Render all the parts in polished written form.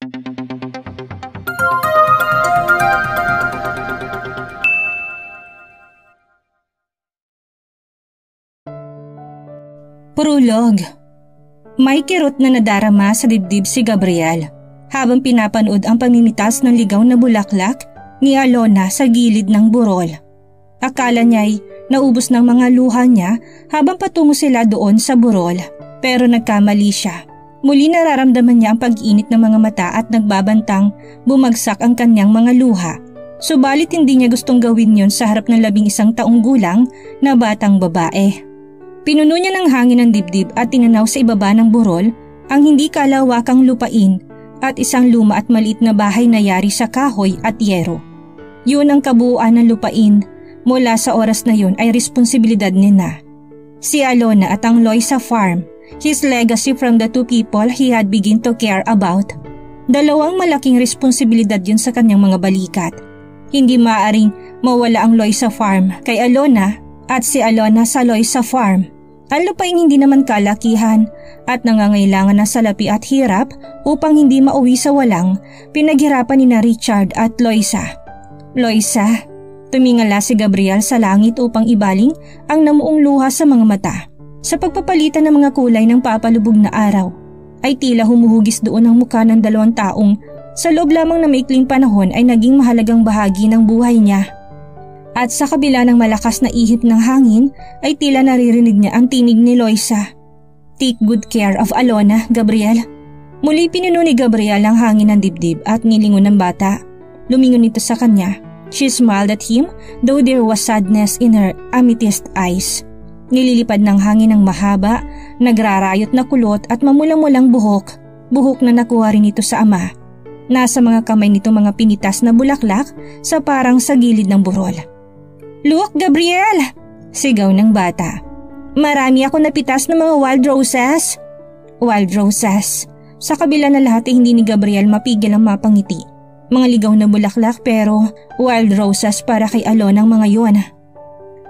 Prolog. May kirot na nadarama sa dibdib si Gabriel habang pinapanood ang pamimitas ng ligaw na bulaklak ni Alona sa gilid ng burol. Akala niya'y naubos ng mga luha niya habang patungo sila doon sa burol, pero nagkamali siya. Muli nararamdaman niya ang pag-init ng mga mata at nagbabantang bumagsak ang kanyang mga luha. Subalit hindi niya gustong gawin yon sa harap ng 11 taong gulang na batang babae. Pinuno niya ng hangin ang dibdib at tinanaw sa ibaba ng burol ang hindi kalawakang lupain at isang luma at maliit na bahay na yari sa kahoy at yero. Yun ang kabuuan ng lupain. Mula sa oras na yun ay responsibilidad nina. Si Alona at ang Loisa Farm, his legacy from the two people he had begun to care about. Dalawang malaking responsibilidad yun sa kanyang mga balikat. Hindi maaaring mawala ang Loisa Farm kay Alona at si Alona sa Loisa Farm. Ang lupain hindi naman kalakihan at nangangailangan ng salapi at hirap upang hindi mauwi sa walang pinaghirapan ni na Richard at Loisa. Loisa, tumingala si Gabriel sa langit upang ibaling ang namuong luha sa mga mata. Sa pagpapalitan ng mga kulay ng papalubog na araw, ay tila humuhugis doon ang mukha ng 2 taong sa loob lamang na maikling panahon ay naging mahalagang bahagi ng buhay niya. At sa kabila ng malakas na ihip ng hangin ay tila naririnig niya ang tinig ni Loisa. Take good care of Alona, Gabriel. Muli pinuno ni Gabriel ang hangin ng dibdib at nilingon ng bata. Lumingon ito sa kanya. She smiled at him though there was sadness in her amethyst eyes. Nililipad ng hangin ng mahaba, nagrarayot na kulot at mamulang-mulang buhok. Buhok na nakuha rin ito sa ama. Nasa mga kamay nito mga pinitas na bulaklak sa parang sa gilid ng burol. Look, Gabriel! Sigaw ng bata. Marami ako napitas ng mga wild roses. Wild roses. Sa kabila na lahat ay hindi ni Gabriel mapigil ang mapangiti. Mga ligaw na bulaklak pero wild roses para kay Alona ang mga yon.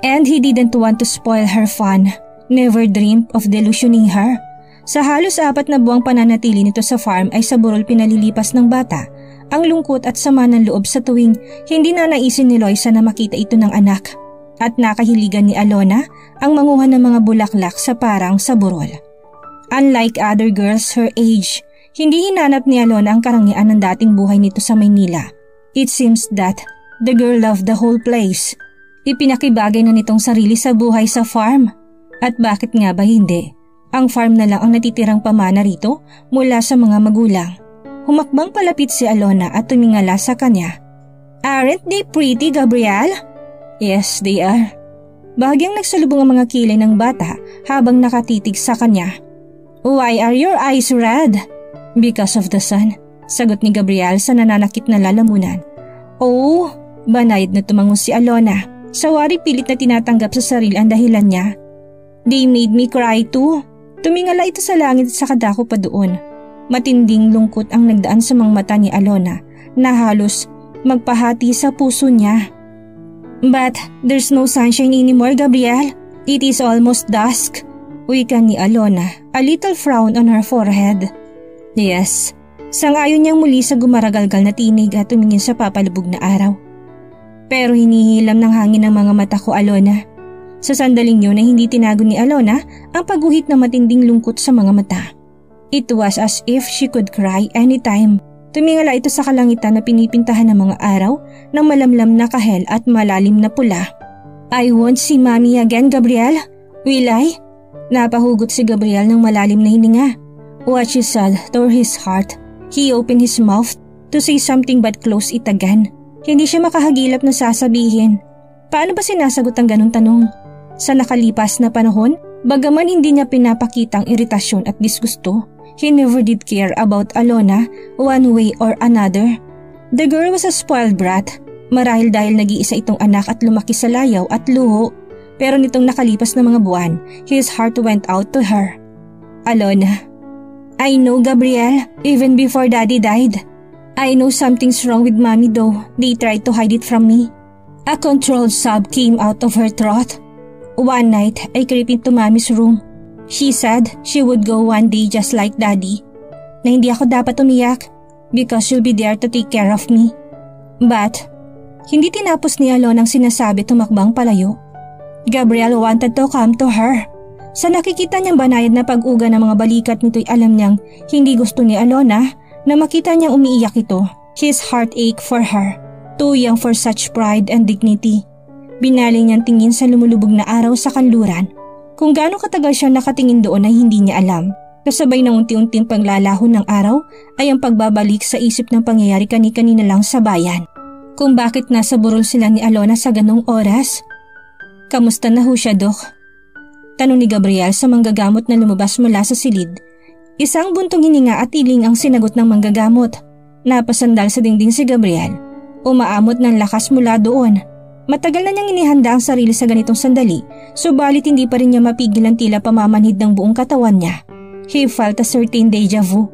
And he didn't want to spoil her fun. Never dreamed of delusioning her. Sa halos 4 na buwang pananatili nito sa farm ay sa burol pinalilipas ng bata ang lungkot at sama ng loob sa tuwing hindi na naisin ni Loisa na makita ito ng anak at nakahiligan ni Alona ang manguha ng mga bulaklak sa parang sa burol. Unlike other girls her age, hindi hinanap ni Alona ang karangyaan ng dating buhay nito sa Maynila. It seems that the girl loved the whole place. Ipinakibagay na nitong sarili sa buhay sa farm. At bakit nga ba hindi? Ang farm na lang ang natitirang pamana rito mula sa mga magulang. Humakbang palapit si Alona at tumingala sa kanya. Aren't they pretty, Gabriel? Yes, they are. Bahagyang nagsalubong ang mga kilay ng bata habang nakatitig sa kanya. Why are your eyes red? Because of the sun, sagot ni Gabriel sa nananakit na lalamunan. Oh, banayad na tumango si Alona. Sawari pilit na tinatanggap sa sarili ang dahilan niya. They made me cry too. Tumingala ito sa langit at sa kadako pa doon. Matinding lungkot ang nagdaan sa mga mata ni Alona na halos magpahati sa puso niya. But there's no sunshine anymore, Gabriel. It is almost dusk. Wika ni Alona, a little frown on her forehead. Yes, sangayon niyang muli sa gumaragalgal na tinig at tumingin sa papalubog na araw. Pero hinihilam ng hangin ang mga mata ko, Alona. Sa sandaling yun ay hindi tinago ni Alona ang pagguhit ng matinding lungkot sa mga mata. It was as if she could cry anytime. Tumingala ito sa kalangitan na pinipintahan ng mga araw ng malamlam na kahel at malalim na pula. I won't see Mommy again, Gabriel. Will I? Napahugot si Gabriel ng malalim na hininga. What she said tore his heart. He opened his mouth to say something but closed it again. Hindi siya makahagilap na sasabihin. Paano ba sinasagot ang ganong tanong? Sa nakalipas na panahon, bagaman hindi niya pinapakitang iritasyon at disgusto, he never did care about Alona one way or another. The girl was a spoiled brat, marahil dahil nag-iisa itong anak at lumaki sa layaw at luho. Pero nitong nakalipas na mga buwan, his heart went out to her. Alona. I know, Gabriel, even before Daddy died. I know something's wrong with Mommy though. They tried to hide it from me. A controlled sob came out of her throat. One night, I crept into Mommy's room. She said she would go one day just like Daddy. Na hindi ako dapat umiyak. because you'll be there to take care of me. But, hindi tinapos ni Alona ang sinasabi tumakbang palayo. Gabriel wanted to come to her. Sa nakikita niyang banayad na pag-uga ng mga balikat nito'y alam niyang hindi gusto ni Alona na makita niyang umiiyak ito. His heart ached for her, too young for such pride and dignity. Binali niyang tingin sa lumulubog na araw sa kanluran. Kung gaano katagal siya nakatingin doon ay hindi niya alam. Kasabay ng unti-unting paglalaho ng araw ay ang pagbabalik sa isip ng pangyayari kani-kanina lang sa bayan. Kung bakit nasa burol sila ni Alona sa ganong oras. Kamusta na ho siya, Dok? Tanong ni Gabriel sa manggagamot na lumabas mula sa silid. Isang buntong hininga at iling ang sinagot ng manggagamot. Napasandal sa dingding si Gabriel. Umaamot ng lakas mula doon. Matagal na niyang inihanda ang sarili sa ganitong sandali, subalit hindi pa rin niya mapigil ang tila pamamanhid ng buong katawan niya. He felt a certain deja vu.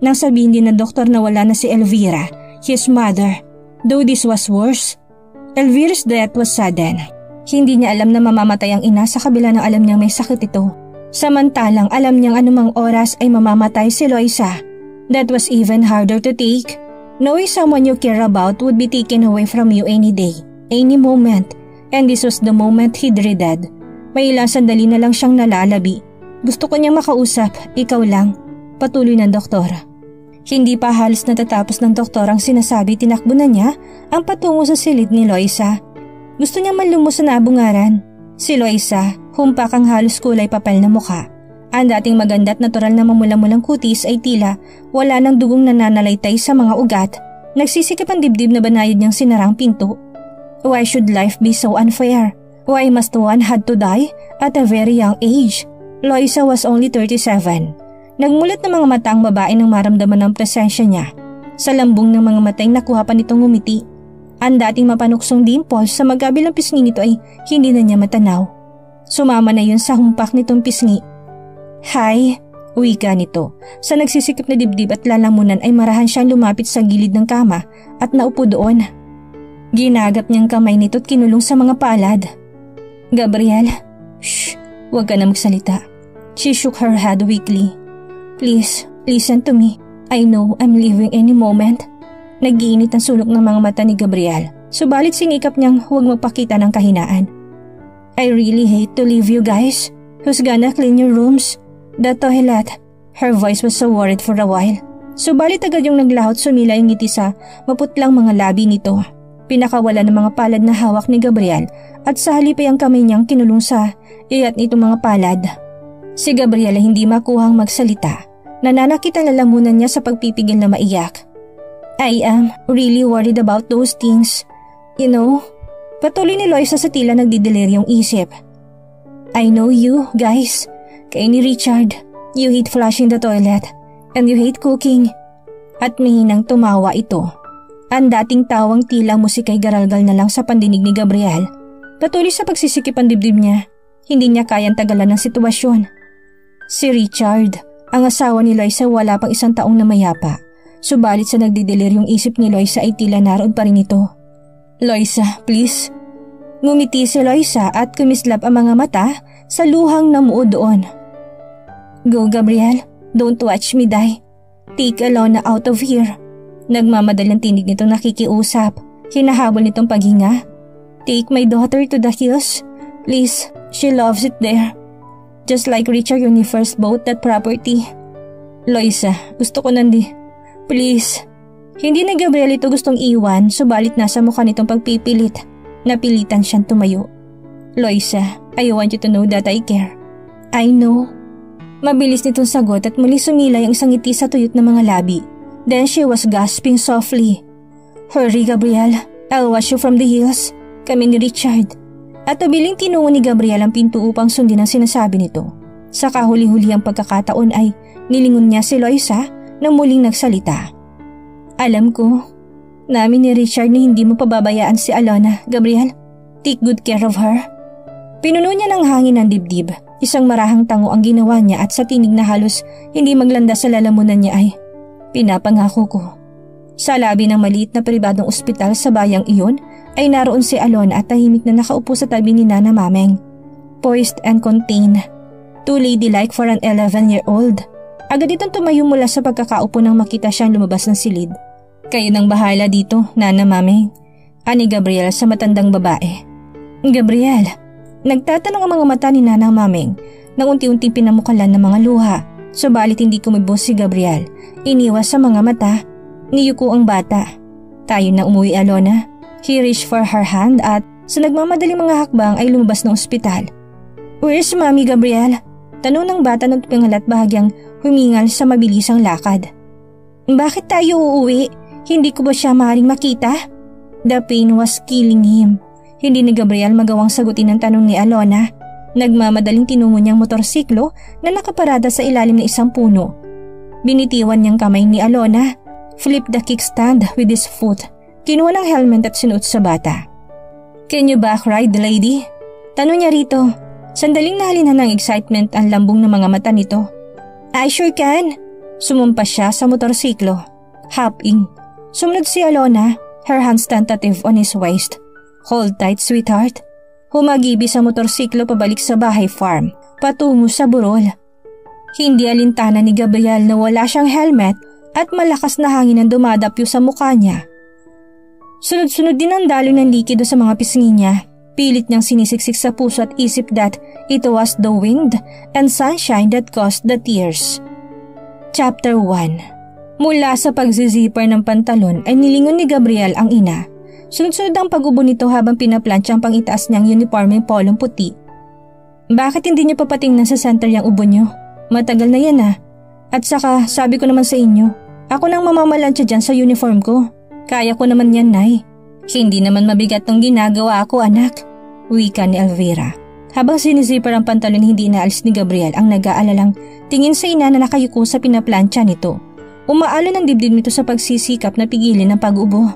Nang sabihin din ng doktor na wala na si Elvira, his mother. Though this was worse, Elvira's death was sudden. Hindi niya alam na mamamatay ang ina sa kabila ng alam niyang may sakit ito. Samantalang alam niyang anumang oras ay mamamatay si Loisa. That was even harder to take. Knowing someone you care about would be taken away from you any day, any moment, and this was the moment he dreaded. May ilang sandali na lang siyang nalalabi. Gusto ko niyang makausap, ikaw lang. Patuloy ng doktor. Hindi pa halos natatapos ng doktor ang sinasabi, tinakbo na niya ang patungo sa silid ni Loisa. Gusto niya manlumos sa nabungaran. Si Loisa, humpak ang halos kulay papel na mukha. Ang dating maganda at natural na mamula-mulang kutis ay tila wala ng dugong nananalaytay sa mga ugat. Nagsisikip ang dibdib na banayad niyang sinarang pinto. Why should life be so unfair? Why must one had to die at a very young age? Loisa was only 37. Nagmulat ng mga mata ang babae nang maramdaman ng presensya niya. Sa lambong ng mga matay nakuha pa nitong ngumiti. Ang dating mapanuksong dimples sa magkabilang pisngi nito ay hindi na niya matanaw. Sumama na yun sa humpak nitong pisngi. Hi, wika nito. Sa nagsisikip na dibdib at lalamunan ay marahan siyang lumapit sa gilid ng kama at naupo doon. Ginagap niyang kamay nito at kinulong sa mga palad. Gabriel, shh, huwag ka na magsalita. She shook her head weakly. Please, listen to me. I know I'm leaving any moment. Nag-iinit ang sulok ng mga mata ni Gabriel, subalit sinikap niyang huwag magpakita ng kahinaan. I really hate to leave you guys. Who's gonna clean your rooms? The toilet. Her voice was so worried for a while. Subalit agad yung naglahot sumila yung ngiti sa maputlang mga labi nito. Pinakawala ng mga palad na hawak ni Gabriel at sa halip ay ang kamay niyang kinulong sa iyat nitong mga palad. Si Gabriel ay hindi makuhang magsalita. Nananakit ang lalamunan niya sa pagpipigil na maiyak. I am really worried about those things. You know, patuloy ni Loisa sa tila nagdideliryong isip. I know you, guys. Kay ni Richard, you hate flushing the toilet and you hate cooking. At mihinang tumawa ito. Ang dating tawang tila musika'y garalgal na lang sa pandinig ni Gabriel. Patuloy sa pagsisikip ang dibdib niya. Hindi niya kayang tagalan ng sitwasyon. Si Richard, ang asawa ni Loisa, wala pang 1 taong namayapa. Subalit sa nagdideliryong isip ni Loisa ay tila naroon pa rin ito. Loisa, please. Ngumiti si Loisa at kumislap ang mga mata sa luhang namuo doon. Go Gabriel, don't watch me die. Take Alona out of here. Nagmamadalang tinig nitong nakikiusap. Hinahabol nitong paghinga. Take my daughter to the hills. Please, she loves it there. Just like Richard when he first bought that property. Loisa, gusto ko Please. Hindi na Gabriel ito gustong iwan, subalit nasa mukha nitong pagpipilit. Napilitan siyang tumayo. Loisa, I want you to know that I care. I know. Mabilis nitong sagot at muli sumilay ang isang ngiti sa tuyot ng mga labi. Then she was gasping softly. Hurry Gabriel, I'll watch you from the hills. Kami ni Richard. At mabiling tinungo ni Gabriel ang pinto upang sundin ang sinasabi nito. Sa kahuli-huli ang pagkakataon ay nilingon niya si Loisa na muling nagsalita. Alam ko, namin ni Richard na hindi mo pababayaan si Alona, Gabriel. Take good care of her. Pinuno niya ng hangin ang dibdib. Isang marahang tango ang ginawa niya at sa tinig na halos hindi maglanda sa lalamunan niya ay, pinapangako ko. Sa labi ng maliit na pribadong ospital sa bayang iyon ay naroon si Alona at tahimik na nakaupo sa tabi ni Nana Mameng. Poised and contained. Too ladylike for an 11-year-old. Agad itong tumayo mula sa pagkakaupo nang makita siyang lumabas ng silid. Kayo nang bahala dito, Nana Mameng, ani Gabriel sa matandang babae. Gabriel, nagtatanong ang mga mata ni Nanang Mameng nang unti-unting pinamukalan ng mga luha. Subalit hindi kumibos si Gabriel. Iniwas sa mga mata ni Yuko ang bata. Tayo na umuwi, Alona. He reached for her hand at sa nagmamadaling mga hakbang ay lumabas ng ospital. Where's Mommy, Gabriel? Tanong ng bata nang tumingal at bahagyang humingal sa mabilisang lakad. Bakit tayo uuwi? Hindi ko ba siya maaaring makita? The pain was killing him. Hindi ni Gabriel magawang sagutin ang tanong ni Alona. Nagmamadaling tinungo niyang motorsiklo na nakaparada sa ilalim ng isang puno. Binitiwan niyang kamay ni Alona, flipped the kickstand with his foot, kinuha ng helmet at sinuot sa bata. Can you back ride, lady? Tanong niya rito. Sandaling nahalina ng excitement ang lambong ng mga mata nito. I sure can. Sumumpa siya sa motorsiklo. Hopping. Sumunod si Alona, her hands tentative on his waist. Hold tight, sweetheart. Humagibi sa motorsiklo pabalik sa bahay farm, patungo sa burol. Hindi alintana ni Gabriel na wala siyang helmet at malakas na hangin ang dumadapyo sa mukha niya. Sunod-sunod din ang daloy ng likido sa mga pisngi niya. Pilit niyang sinisiksik sa puso at isip that it was the wind and sunshine that caused the tears. Chapter 1. Mula sa pagzizipper ng pantalon ay nilingon ni Gabriel ang ina. Sunod-sunod ang pag-ubo nito habang pinaplansya ang pangitaas niyang uniformeng polong puti. Bakit hindi niyo papatingnan sa center yung ubo niyo? Matagal na yan ah. At saka sabi ko naman sa inyo, ako nang mamamalansya dyan sa uniform ko. Kaya ko naman yan, Nay. Hindi naman mabigat tong ginagawa ko, anak. Wika ni Elvira. Habang sinisiper ang pantalon hindi inaalis ni Gabriel ang nag-aalalang tingin sa ina na nakayuko sa pinaplansya nito. Umaalon ang dibdib nito sa pagsisikap na pigilin ang pag-ubo.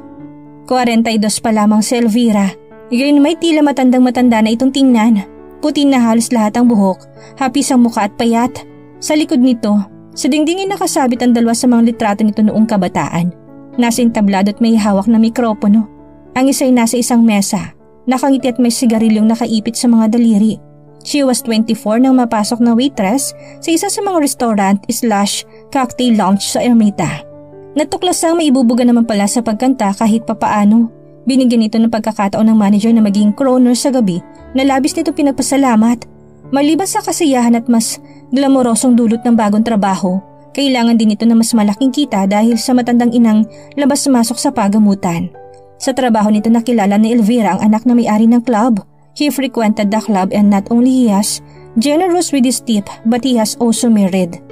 42 pa lamang si Elvira. Ngayon may tila matandang-matanda na itong tingnan. Puti na halos lahat ang buhok, hapis ang muka at payat. Sa likod nito, sa dingdingin nakasabit ang dalawa sa mga litrato nito noong kabataan. Nasa entablado at may hawak na mikropono. Ang isa ay nasa isang mesa, nakangiti at may sigarilyong nakaipit sa mga daliri. She was 24 nang mapasok na waitress sa isa sa mga restaurant/cocktail lounge sa Ermita. Natuklasang may ibubuga naman pala sa pagkanta kahit papaano. Binigyan ito ng pagkakataon ng manager na maging crooner sa gabi na labis nito pinagpasalamat. Maliban sa kasiyahan at mas glamorosong dulot ng bagong trabaho, kailangan din ito na mas malaking kita dahil sa matandang inang labas-masok sa pagamutan. Sa trabaho nito nakilala ni Elvira ang anak na may-ari ng club. He frequented the club and not only he has generous with his tip but he has also married.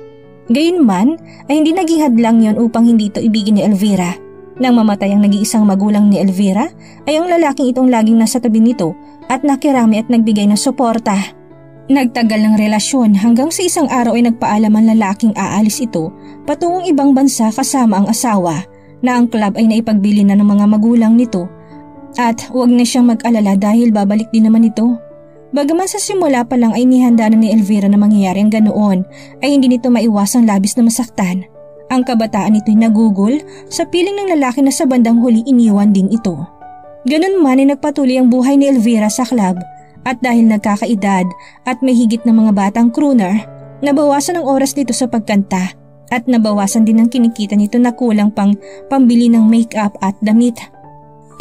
Gayunman ay hindi naging hadlang yon upang hindi ito ibigin ni Elvira. Nang mamatay ang nag-iisang magulang ni Elvira ay ang lalaking itong laging nasa tabi nito at nakirami at nagbigay ng suporta. Nagtagal ng relasyon hanggang sa isang araw ay nagpaalam ang lalaking aalis ito patungong ibang bansa kasama ang asawa na ang club ay naipagbili na ng mga magulang nito at huwag na siyang mag-alala dahil babalik din naman ito. Bagaman sa simula pa lang ay nihanda na ni Elvira na mangyayari ang ganoon ay hindi nito maiwasang labis na masaktan. Ang kabataan nito'y nagugol sa piling ng lalaki na sa bandang huli iniwan din ito. Ganun man ay nagpatuloy ang buhay ni Elvira sa club at dahil nagkakaedad at may higit na mga batang crooner, nabawasan ang oras nito sa pagkanta. At nabawasan din ang kinikita nito na kulang pang pambili ng make-up at damit.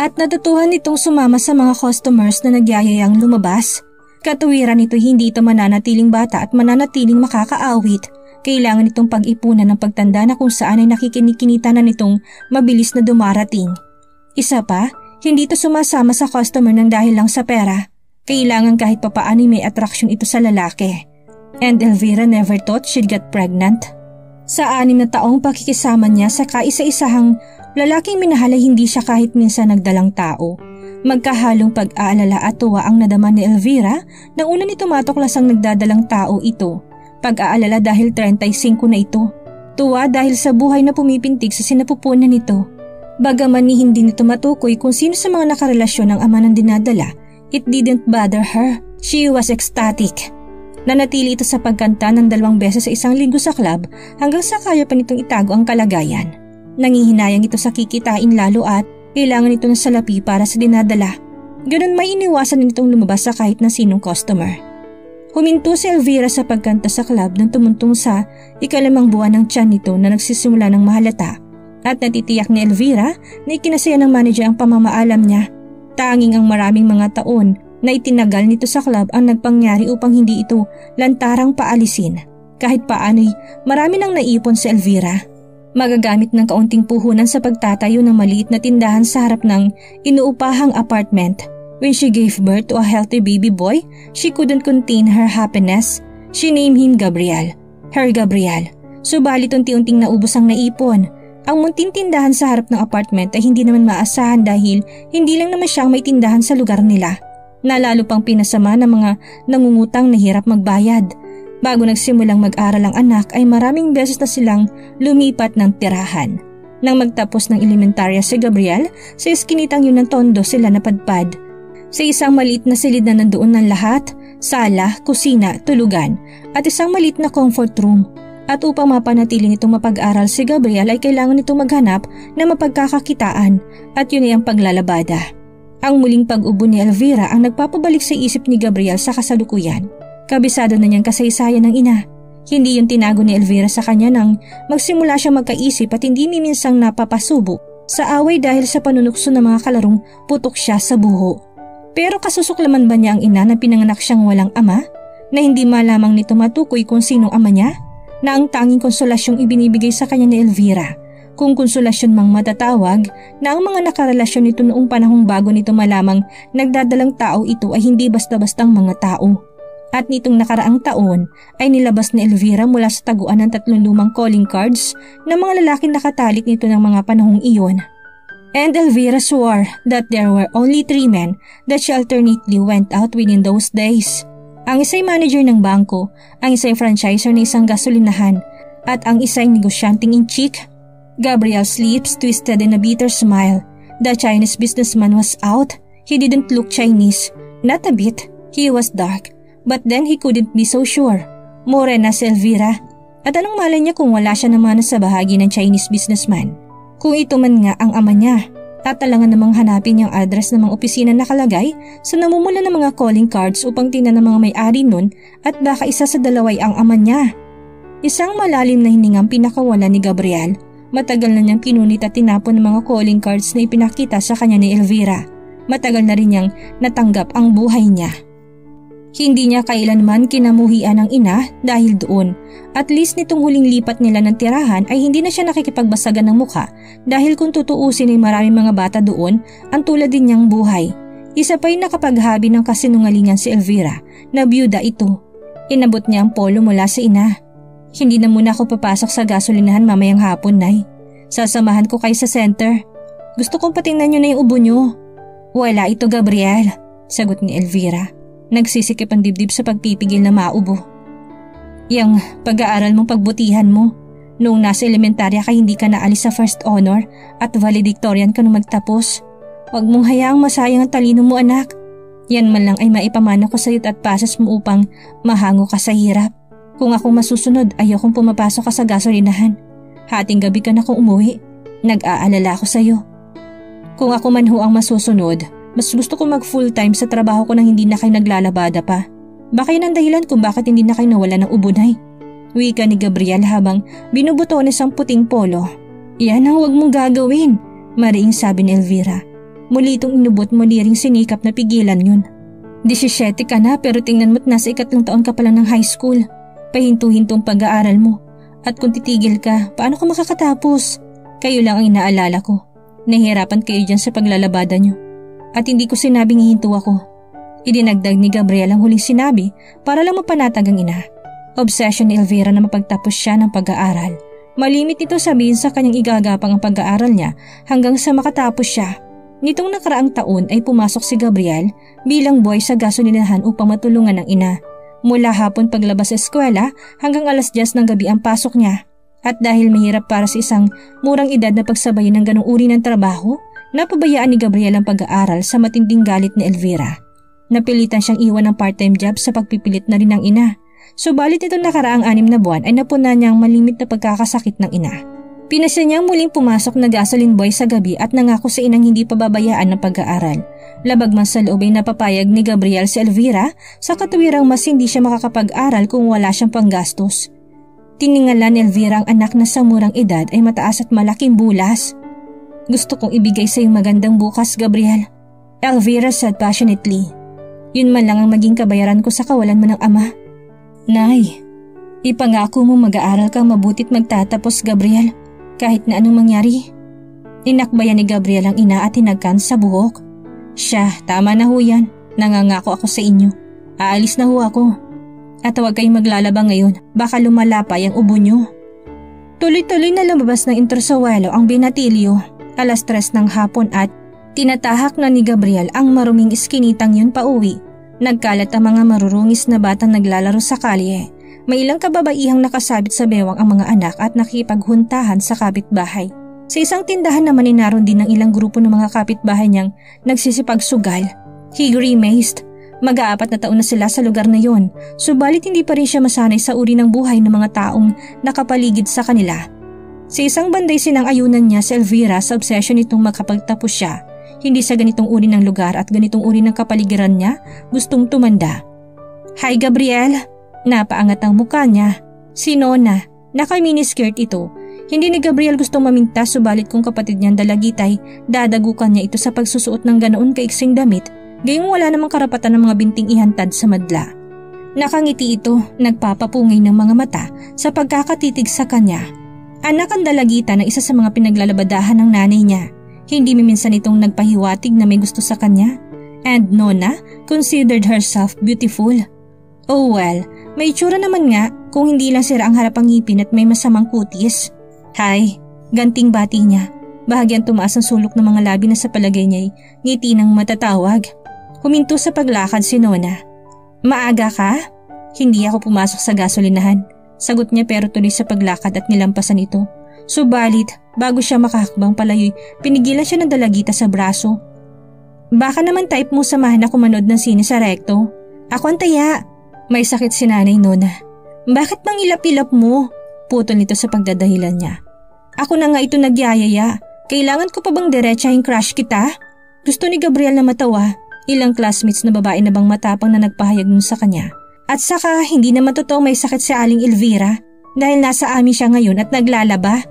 At natutuhan nitong sumama sa mga customers na nagyayayang lumabas. Katuwiran nito hindi ito mananatiling bata at mananatiling makakaawit. Kailangan itong pag-ipunan ng pagtanda na kung saan ay nakikinikinita na nitong mabilis na dumarating. Isa pa, hindi ito sumasama sa customer ng dahil lang sa pera. Kailangan kahit papaano may attraction ito sa lalaki. And Elvira never thought she'd get pregnant. Sa 6 na taong pakikisama niya sa kaisa-isahang lalaking minahal ay hindi siya kahit minsan nagdalang tao. Magkahalong pag-aalala at tuwa ang nadama ni Elvira nang una nito matuklasang nagdadalang tao ito. Pag-aalala dahil 35 na ito. Tuwa dahil sa buhay na pumipintig sa sinapupunan nito. Bagaman ni hindi nito matukoy kung sino sa mga nakarelasyon ang ama ng dinadala, it didn't bother her. She was ecstatic. Nanatili ito sa pagkanta ng 2 beses sa isang linggo sa club hanggang sa kaya pa nitong itago ang kalagayan. Nangihinayang ito sa kikitain lalo at kailangan ito ng salapi para sa dinadala. Ganun may iniwasan nitong lumabas sa kahit na sinong customer. Huminto si Elvira sa pagkanta sa club nang tumuntong sa ikalimang buwan ng tiyan nito na nagsisimula ng mahalata at natitiyak ni Elvira na ikinasaya ng manager ang pamamaalam niya. Tanging ang maraming mga taon na itinagal nito sa club ang nagpangyari upang hindi ito lantarang paalisin. Kahit paano'y marami nang naipon si Elvira. Magagamit ng kaunting puhunan sa pagtatayo ng maliit na tindahan sa harap ng inuupahang apartment. When she gave birth to a healthy baby boy, she couldn't contain her happiness. She named him Gabriel, her Gabriel. Subalit unti-unting naubos ang naipon. Ang munting tindahan sa harap ng apartment ay hindi naman maasahan dahil hindi lang naman siyang may tindahan sa lugar nila. Nalalo pang pinasama ng mga nangungutang na hirap magbayad. Bago nagsimulang mag-aral ang anak ay maraming beses na silang lumipat ng tirahan. Nang magtapos ng elementarya si Gabriel, sa iskinitang yun ng Tondo sila napadpad. Sa isang maliit na silid na nandoon ng lahat, sala, kusina, tulugan at isang maliit na comfort room. At upang mapanatili nitong mapag-aral si Gabriel ay kailangan nitong maghanap ng mapagkakakitaan at yun ay ang paglalabada. Ang muling pag-ubo ni Elvira ang nagpapabalik sa isip ni Gabriel sa kasalukuyan. Kabisado na niyang kasaysayan ng ina. Hindi yung tinago ni Elvira sa kanya nang magsimula siya magkaisip at hindi ni minsang napapasubo sa away dahil sa panunukso ng mga kalarong putok siya sa buho. Pero kasusuklaman ba niya ang ina na pinanganak siyang walang ama? Na hindi malamang nito matukoy kung sinong ama niya? Na ang tanging konsolasyong ibinibigay sa kanya ni Elvira, kung konsolasyon mang matatawag, na ang mga nakarelasyon nito noong panahong bago nito malamang nagdadalang tao ito ay hindi basta-bastang mga tao. At nitong nakaraang taon ay nilabas ni Elvira mula sa taguan ng 3 lumang calling cards na mga lalaking nakatalik nito ng mga panahong iyon. And Elvira swore that there were only 3 men that she alternately went out with in those days. Ang isa'y manager ng bangko, ang isa'y franchiser ng isang gasolinahan, at ang isa'y negosyanteng in-chick. Gabriel's lips twisted in a bitter smile. The Chinese businessman was out. He didn't look Chinese. Not a bit. He was dark. But then he couldn't be so sure. Morena si Elvira. At anong malay niya kung wala siya naman sa bahagi ng Chinese businessman? Kung ito man nga ang ama niya, tatalangan namang hanapin yung address ng mga opisina nakalagay sa namumula ng mga calling cards upang tingnan ng mga may-ari nun at baka isa sa dalaway ang ama niya. Isang malalim na hiningang pinakawala ni Gabriel. Matagal na niyang pinunit at tinapon ng mga calling cards na ipinakita sa kanya ni Elvira. Matagal na rin niyang natanggap ang buhay niya. Hindi niya kailanman kinamuhian ng ina dahil doon. At least nitong huling lipat nila ng tirahan ay hindi na siya nakikipagbasagan ng mukha dahil kung tutuusin ay maraming mga bata doon ang tulad din niyang buhay. Isa pa'y nakapaghabi ng kasinungalingan si Elvira na byuda ito. Inabot niya ang polo mula sa ina. Hindi na muna ako papasok sa gasolinahan mamayang hapon, Nay. Sasamahan ko kayo sa center. Gusto kong patingnan niyo na yung ubo niyo. Wala ito, Gabriel, sagot ni Elvira. Nagsisikip ang dibdib sa pagpipigil na maubo. Yang pag-aaral mong pagbutihan mo. Noong nasa elementarya ka hindi ka naalis sa first honor at valedictorian ka nung magtapos. Huwag mong hayaang masayang ang talino mo, anak. Yan man lang ay maipamana ko sa iyo at pasas mo upang mahango ka sa hirap. Kung ako masusunod, ayokong pumapasok ka sa gasolinahan. Hating gabi ka na kung umuwi. Nag-aalala ako sa iyo. Kung ako man ho ang masusunod, mas gusto ko mag full time sa trabaho ko nang hindi na kayo naglalabada pa. Baka yun ang dahilan kung bakit hindi na kayo nawala ng ubunay. Wika ni Gabriel habang binubutones ang puting polo. Yan ang huwag mong gagawin, mariing sabi ni Elvira. Muli itong inubot mo liring sinikap na pigilan yun. 17 ka na pero tingnan mo't nasa 3 taon ka pa lang ng high school. Pahinto-hintong pag-aaral mo. At kung titigil ka, paano ka makakatapos? Kayo lang ang inaalala ko. Nahihirapan kayo dyan sa paglalabada nyo. At hindi ko sinabing hihinto ako. Idinagdag ni Gabriel ang huling sinabi para lang mapanatag ang ina. Obsession ni Elvira na mapagtapos siya ng pag-aaral. Malimit nito sabihin sa kanyang igagapang ang pag-aaral niya hanggang sa makatapos siya. Nitong nakaraang taon ay pumasok si Gabriel bilang boy sa gasolinahan upang matulungan ang ina. Mula hapon paglabas sa eskwela hanggang 10:00 ng gabi ang pasok niya. At dahil mahirap para sa isang murang edad na pagsabayin ng ganong uri ng trabaho, napabayaan ni Gabriel ang pag-aaral sa matinding galit ni Elvira. Napilitan siyang iwan ng part-time job sa pagpipilit na rin ng ina. Subalit itong nakaraang 6 na buwan ay napuna niya ang malimit na pagkakasakit ng ina. Pinasya niyang muling pumasok na gasoline boy sa gabi at nangako sa inang hindi pababayaan ng pag-aaral. Labag man sa loob ay napapayag ni Gabriel si Elvira sa katuwirang mas hindi siya makakapag-aral kung wala siyang panggastos. Tiningala ni Elvira ang anak na sa murang edad ay mataas at malaking bulas. Gusto kong ibigay sa iyong magandang bukas, Gabriel, Elvira said passionately. Yun man lang ang maging kabayaran ko sa kawalan mo ng ama. Nay, ipangako mo mag-aaral kang mabuti't magtatapos, Gabriel, kahit na anong mangyari. Inakbayan ni Gabriel ang ina at hinagkan sa buhok. Siya, tama na ho yan. Nangangako ako sa inyo. Aalis na ho ako. At huwag kayong maglalaba ngayon, baka lumalapay ang ubo nyo. Tuloy-tuloy na lumabas ng intersawelo ang binatilyo. 3:00 ng hapon at tinatahak na ni Gabriel ang maruming iskinitang yun pauwi. Nagkalat ang mga marurungis na batang naglalaro sa kalye. May ilang kababaihang nakasabit sa bewang ang mga anak at nakipaghuntahan sa kapitbahay. Sa isang tindahan naman inaroon din ng ilang grupo ng mga kapitbahay niyang nagsisipagsugal. He grimaced. Mag-aapat na taon na sila sa lugar na yon, subalit hindi pa rin siya masanay sa uri ng buhay ng mga taong nakapaligid sa kanila. Sa isang banday sinang-ayunan niya si Elvira sa obsession nitong makapagtapos siya. Hindi sa ganitong uri ng lugar at ganitong uri ng kapaligiran niya gustong tumanda. Hi Gabriel! Napaangat ang mukha niya. Si Nona, naka-miniskirt ito. Hindi ni Gabriel gustong maminta subalit kung kapatid niyang dalagitay, dadagukan niya ito sa pagsusuot ng ganoon kaiksing damit, gayong wala namang karapatan ng mga binting ihantad sa madla. Nakangiti ito, nagpapapungay ng mga mata sa pagkakatitig sa kanya. Anak ang dalagita ng isa sa mga pinaglalabadahan ng nanay niya. Hindi minsan itong nagpahiwatig na may gusto sa kanya. And Nona considered herself beautiful. Oh well, may itsura naman nga kung hindi lang sira ang harapang ngipin at may masamang kutis. Hi, ganting bati niya. Bahagyang tumaas ang sulok ng mga labi na sa palagay niya'y ngiti ng matatawag. Huminto sa paglakad si Nona. Maaga ka? Hindi ako pumasok sa gasolinahan. Sagot niya pero tuloy sa paglakad at nilampasan ito. Subalit, bago siya makahakbang palayoy, pinigilan siya ng dalagita sa braso. Baka naman type mo samahan ako manood ng sine sa Recto. Ako ang taya. May sakit si Nanay Nona. Bakit bang ilap-ilap mo? Putol nito sa pagdadahilan niya. Ako na nga ito nagyayaya. Kailangan ko pa bang diretsahin crush kita? Gusto ni Gabriel na matawa. Ilang classmates na babae na bang matapang na nagpahayag nun sa kanya. At saka hindi naman totoo may sakit si Aling Elvira dahil nasa amin siya ngayon at naglalaba.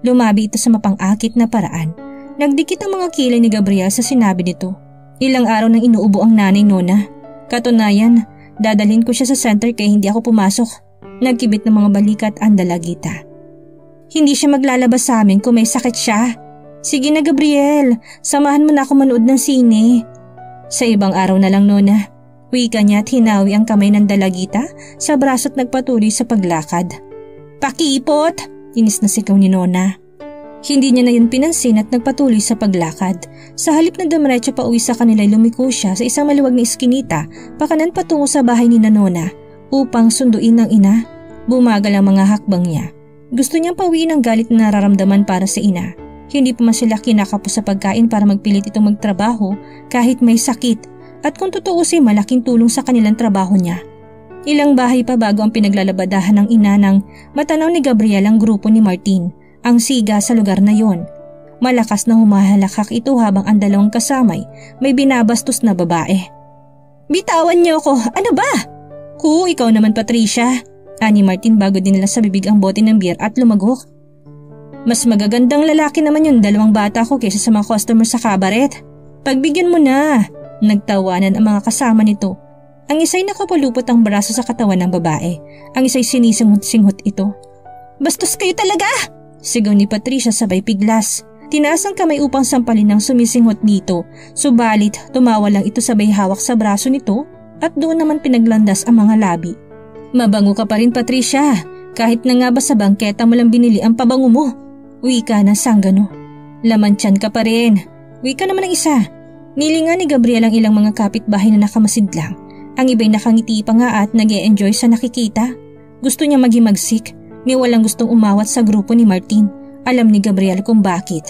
Lumabi ito sa mapang-akit na paraan. Nagdikit ang mga kilay ni Gabriel sa sinabi nito. Ilang araw nang inuubo ang Nanay Nona. Katunayan, dadalhin ko siya sa center kaya hindi ako pumasok. Nagkibit ng mga balikat ang dalagita. Hindi siya maglalabas sa amin kung may sakit siya. Sige na Gabriel, samahan mo na ako manood ng sine. Sa ibang araw na lang Nona. Wika niya at hinawi ang kamay ng dalagita sa braso at nagpatuloy sa paglakad. Pakipot! Inis na sigaw ni Nona. Hindi niya na yun pinansin at nagpatuloy sa paglakad. Sa halip na dumiretso pa uwi sa kanila lumiko siya sa isang maluwag na iskinita pakanan patungo sa bahay ni Nona upang sunduin ng ina. Bumagal ang mga hakbang niya. Gusto niyang pawiin ang galit na nararamdaman para sa ina. Hindi pa man sila kinakapos sa pagkain para magpilit itong magtrabaho kahit may sakit at kung tutuusin malaking tulong sa kanilang trabaho niya. Ilang bahay pa bago ang pinaglalabadahan ng ina nang matanaw ni Gabriel ang grupo ni Martin, ang siga sa lugar na yon. Malakas na humahalakak ito habang ang dalawang kasamay may binabastos na babae. Bitawan niyo ako! Ano ba? Ikaw naman Patricia! Ani Martin bago dinala sa bibig ang bote ng beer at lumagok. Mas magagandang lalaki naman yung dalawang bata ko kaysa sa mga customer sa kabaret. Pagbigyan mo na! Nagtawanan ang mga kasama nito. Ang isa'y nakapulupot ang braso sa katawan ng babae. Ang isa'y sinisinghot-singhot ito. Bastos kayo talaga! Sigaw ni Patricia sabay piglas. Tinaas ang kamay upang sampalin ng sumisinghot dito. Subalit, tumawa lang ito sabay hawak sa braso nito at doon naman pinaglandas ang mga labi. Mabango ka pa rin Patricia. Kahit na nga ba sa bangketa mo lang binili ang pabango mo. Wika na sanggano. Laman tiyan ka pa rin. Wika naman ang isa. Nilingan ni Gabriel ang ilang mga kapitbahay na nakamasidlang. Ang iba'y nakangiti pa nga at nag-e-enjoy sa nakikita. Gusto niya maghimagsik. Ni walang gustong umawat sa grupo ni Martin. Alam ni Gabriel kung bakit.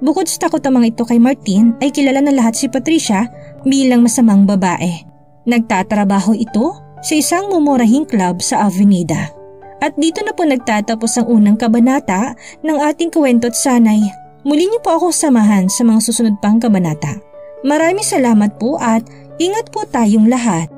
Bukod sa takot ang mga ito kay Martin ay kilala na lahat si Patricia bilang masamang babae. Nagtatrabaho ito sa isang mumurahing club sa Avenida. At dito na po nagtatapos ang unang kabanata ng ating kwento at sanay muli niyo po ako samahan sa mga susunod pang kabanata. Maraming salamat po at ingat po tayong lahat.